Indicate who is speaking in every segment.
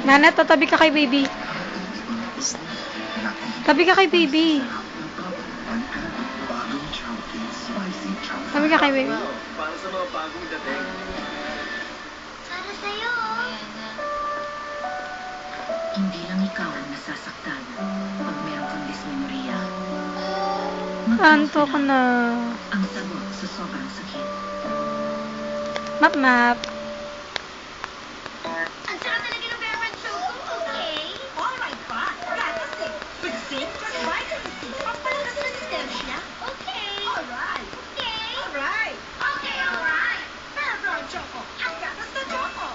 Speaker 1: Nana, tatabi ka kay baby. Tabi ka kay baby. Tabi ka kay baby.
Speaker 2: Para sa mga bagong dating.
Speaker 3: Para sa'yo.
Speaker 4: Hindi lang ikaw ang nasasaktan pag meron kang dysmenorrhea.
Speaker 1: Anto ko na.
Speaker 4: Ang sagot sa sobrang sakit.
Speaker 1: Map, map.
Speaker 3: Ang sarap talaga ng Bear Brand Choco, okay? Alright pa. Gatas eh. Pagsin, plus vitamin C. Pampalakas resistensya. Okay. Alright. Okay. Alright. Okay, alright. Bear Brand Choco. Ang gatas na choco.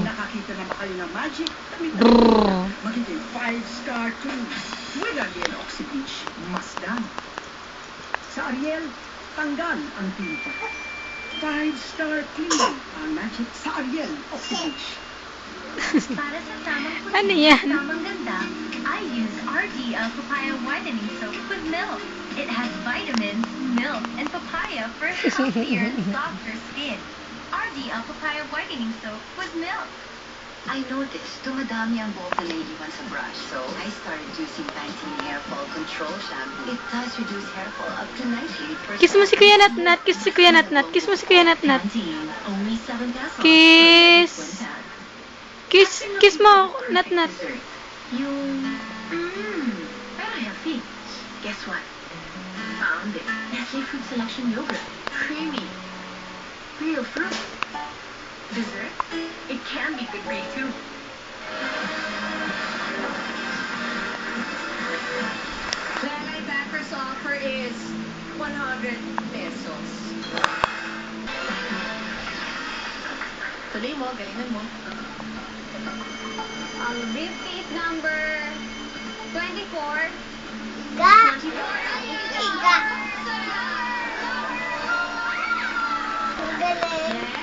Speaker 5: Nakakita na ba kayo ng magic?
Speaker 1: Brrr.
Speaker 5: Magiging 5-star cruise. With Ariel Oxy Beach, Masdan. Sa Ariel, tanggal ang tinta. 5-star clean ang magic sa Ariel Oxy Beach.
Speaker 4: Para sa tamang puti,
Speaker 1: Ano yan?
Speaker 4: tamang ganda, I use RDL Papaya Whitening Soap with milk. It has vitamins, milk, and papaya for healthier and softer skin. RDL Papaya Whitening Soap with milk. I noticed dumadami ang buhok na naiiwan sa brush, so I started using Pantene Hair Fall Control Shampoo. It does reduce hair fall up to 98%.
Speaker 1: Kiss mo si Kuya Nat Nat. Kiss si Kuya Nat Nat. Kiss mo si Kuya Nat Nat.
Speaker 4: Pantene, only 7 pesos.
Speaker 1: Kiss.
Speaker 4: When done.
Speaker 1: Kiss mo, Nat Nat.
Speaker 4: Yung, pero healthy. Guess what? Found it. Nestle Fruit Selection Yogurt. Creamy. Real fruit. Dessert? It can be good for you too.
Speaker 6: Lalay Backers offer is 100 pesos. Tuloy mo, galingan mo.
Speaker 3: Ang briefcase number 24.
Speaker 6: Ga!
Speaker 3: Iga. Ang galing.